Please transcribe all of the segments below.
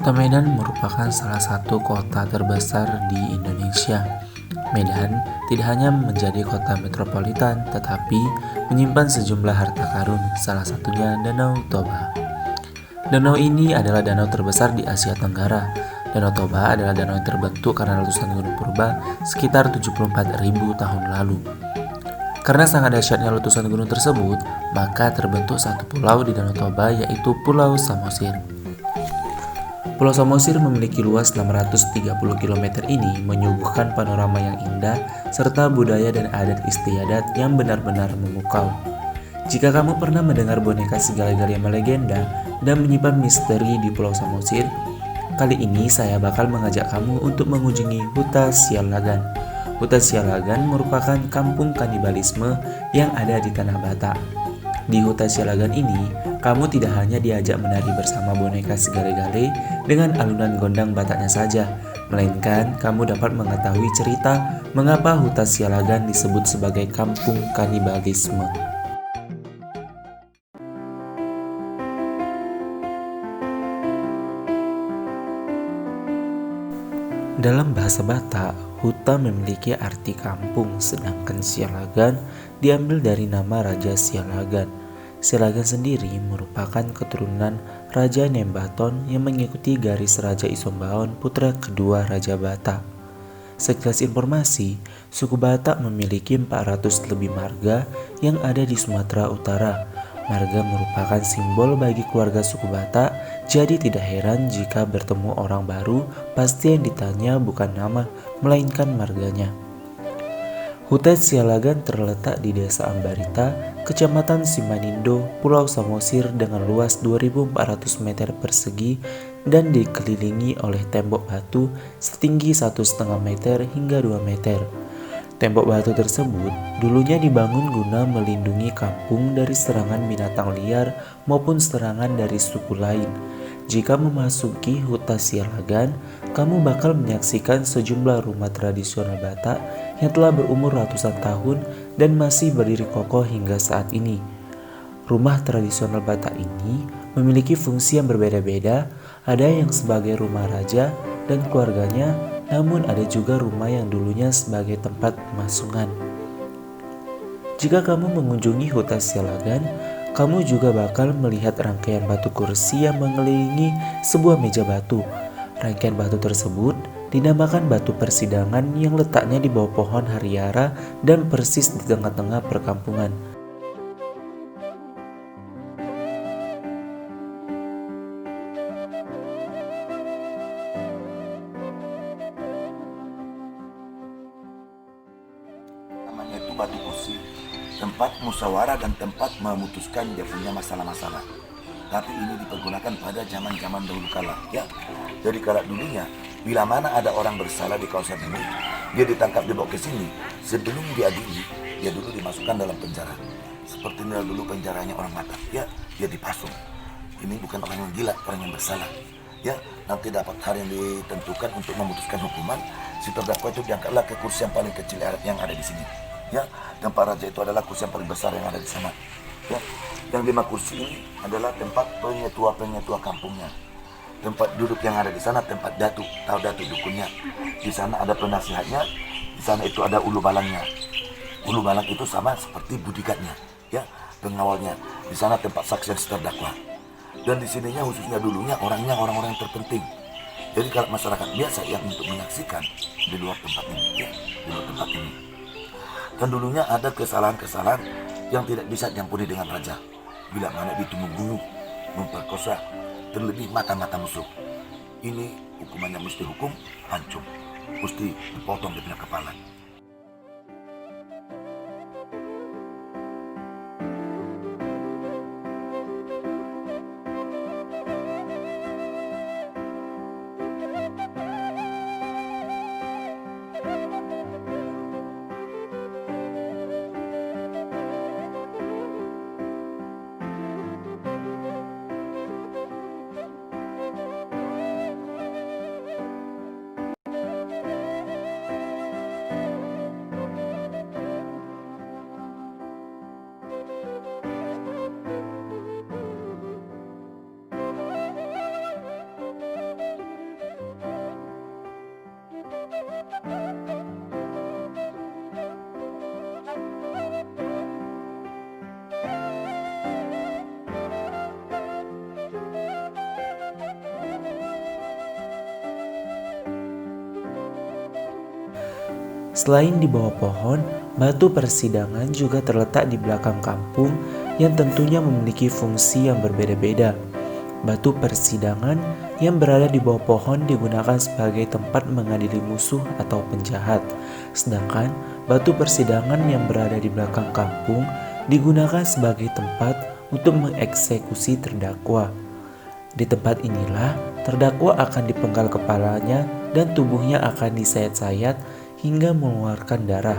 Kota Medan merupakan salah satu kota terbesar di Indonesia. Medan tidak hanya menjadi kota metropolitan, tetapi menyimpan sejumlah harta karun, salah satunya Danau Toba. Danau ini adalah danau terbesar di Asia Tenggara. Danau Toba adalah danau yang terbentuk karena letusan gunung purba sekitar 74.000 tahun lalu. Karena sangat dahsyatnya letusan gunung tersebut, maka terbentuk satu pulau di Danau Toba, yaitu Pulau Samosir. Pulau Samosir memiliki luas 630 km ini menyuguhkan panorama yang indah serta budaya dan adat istiadat yang benar-benar memukau. Jika kamu pernah mendengar boneka segala-gala yang melegenda dan menyimpan misteri di Pulau Samosir, kali ini saya bakal mengajak kamu untuk mengunjungi Huta Sialagan. Huta Sialagan merupakan kampung kanibalisme yang ada di Tanah Batak. Di Huta Sialagan ini, kamu tidak hanya diajak menari bersama boneka segale-gale dengan alunan gondang Bataknya saja, melainkan kamu dapat mengetahui cerita mengapa Huta Sialagan disebut sebagai kampung kanibalisme. Dalam bahasa Batak, huta memiliki arti kampung, sedangkan Sialagan diambil dari nama Raja Sialagan. Sialagan sendiri merupakan keturunan Raja Nembaton yang mengikuti garis Raja Isombaon, putra kedua Raja Batak. Sekilas informasi, suku Batak memiliki 400 lebih marga yang ada di Sumatera Utara. Marga merupakan simbol bagi keluarga suku Batak, jadi tidak heran jika bertemu orang baru, pasti yang ditanya bukan nama, melainkan marganya. Huta Sialagan terletak di Desa Ambarita, Kecamatan Simanindo, Pulau Samosir dengan luas 2.400 meter persegi dan dikelilingi oleh tembok batu setinggi 1,5 meter hingga 2 meter. Tembok batu tersebut dulunya dibangun guna melindungi kampung dari serangan binatang liar maupun serangan dari suku lain. Jika memasuki Huta Sialagan, kamu bakal menyaksikan sejumlah rumah tradisional Batak yang telah berumur ratusan tahun dan masih berdiri kokoh hingga saat ini. Rumah tradisional Batak ini memiliki fungsi yang berbeda-beda, ada yang sebagai rumah raja dan keluarganya, namun ada juga rumah yang dulunya sebagai tempat pemasungan. Jika kamu mengunjungi Huta Sialagan, kamu juga bakal melihat rangkaian batu kursi yang mengelilingi sebuah meja batu. Rangkaian batu tersebut dinamakan batu persidangan yang letaknya di bawah pohon hariara dan persis di tengah-tengah perkampungan. Namanya itu batu kursi, tempat musyawarah dan tempat memutuskan dia punya masalah-masalah. Tapi ini dipergunakan pada zaman-zaman dahulu kala, ya. Jadi kala dulunya, bila mana ada orang bersalah di kawasan ini, dia ditangkap dibawa ke sini. Sebelum diadili, dia dulu dimasukkan dalam penjara. Seperti ini dulu penjaranya orang Batak, ya. Dia dipasung. Ini bukan orang yang gila, orang yang bersalah. Ya, nanti dapat hari yang ditentukan untuk memutuskan hukuman. Si terdakwa itu diangkatlah ke kursi yang paling kecil yang ada di sini. Ya, tempat raja itu adalah kursi yang paling besar yang ada di sana. Ya, yang 5 kursi ini adalah tempat penyetua kampungnya. Tempat duduk yang ada di sana tempat datuk, tahu datuk dukunnya. Di sana ada penasihatnya, di sana itu ada ulu balangnya. Ulu balang itu sama seperti bodyguardnya, ya, pengawalnya. Di sana tempat saksi yang terdakwa. Dan di sininya khususnya dulunya orang-orang yang terpenting. Jadi kalau masyarakat biasa yang untuk menyaksikan di luar tempat ini, ya, di luar tempat ini. Dan dulunya ada kesalahan-kesalahan yang tidak bisa diampuni dengan raja. Bila mana itu membunuh, memperkosa, terlebih mata-mata musuh. Ini hukumannya mesti hukum hancur, mesti dipotong dia punya kepala. Selain di bawah pohon, batu persidangan juga terletak di belakang kampung yang tentunya memiliki fungsi yang berbeda-beda. Batu persidangan yang berada di bawah pohon digunakan sebagai tempat mengadili musuh atau penjahat. Sedangkan batu persidangan yang berada di belakang kampung digunakan sebagai tempat untuk mengeksekusi terdakwa. Di tempat inilah terdakwa akan dipenggal kepalanya dan tubuhnya akan disayat-sayat hingga mengeluarkan darah.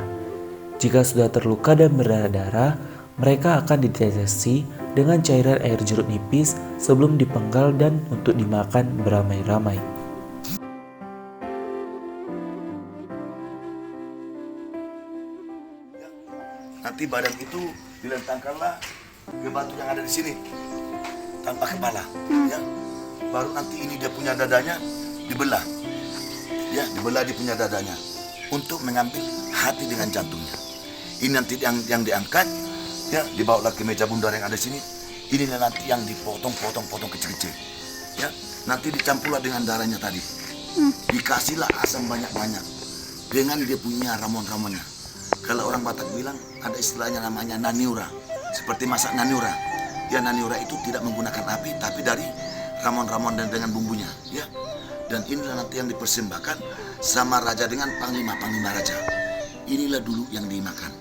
Jika sudah terluka dan berdarah-darah, mereka akan ditetesi dengan cairan air jeruk nipis sebelum dipenggal dan untuk dimakan beramai-ramai. Nanti badan itu dilentangkanlah ke batu yang ada di sini tanpa kepala, ya. Baru nanti ini dia punya dadanya dibelah, ya, dibelah dia punya dadanya untuk mengambil hati dengan jantungnya. Ini nanti yang diangkat, ya, dibawalah ke meja bundar yang ada di sini. Ini nanti yang dipotong-potong kecil-kecil, ya. Nanti dicampurlah dengan darahnya tadi. Dikasihlah asam banyak-banyak dengan dia punya ramuan-ramuannya. Kalau orang Batak bilang ada istilahnya namanya naniura, seperti masak naniura. Ya, naniura itu tidak menggunakan api, tapi dari ramuan-ramuan dan dengan bumbunya, ya. Dan inilah nanti yang dipersembahkan sama raja dengan panglima raja. Inilah dulu yang dimakan.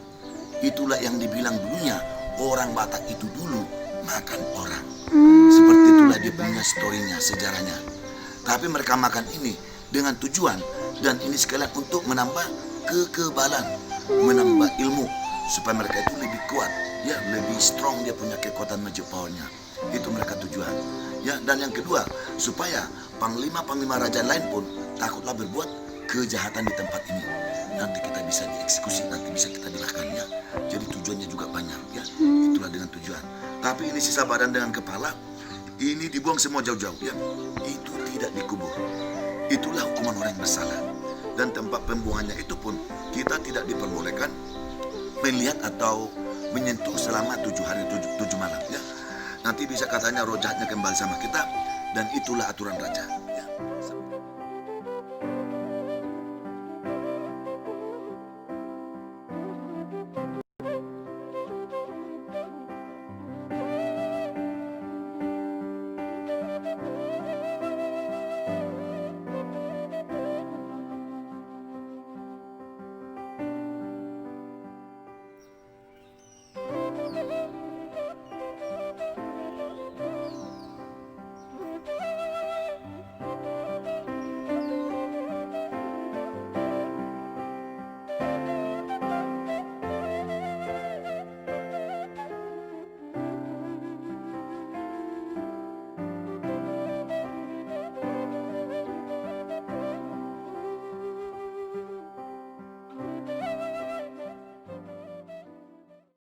Itulah yang dibilang dulunya orang Batak itu dulu makan orang. Seperti itulah dia punya storynya, sejarahnya. Tapi mereka makan ini dengan tujuan, dan ini sekalian untuk menambah kekebalan, menambah ilmu supaya mereka itu lebih kuat, ya, lebih strong, dia punya kekuatan magic powernya. Itu mereka tujuan, ya. Dan yang kedua, supaya panglima raja lain pun takutlah berbuat kejahatan di tempat ini. Nanti kita bisa dieksekusi, nanti bisa kita dilakukannya. Jadi tujuannya juga banyak, ya. Itulah dengan tujuan. Tapi ini sisa badan dengan kepala ini dibuang semua jauh-jauh, ya. Itu tidak dikubur. Itulah hukuman orang yang bersalah. Dan tempat pembuangannya itu pun kita tidak diperbolehkan melihat atau menyentuh selama 7 hari 7 malam, ya. Nanti bisa katanya roh jahatnya kembali sama kita, dan itulah aturan raja.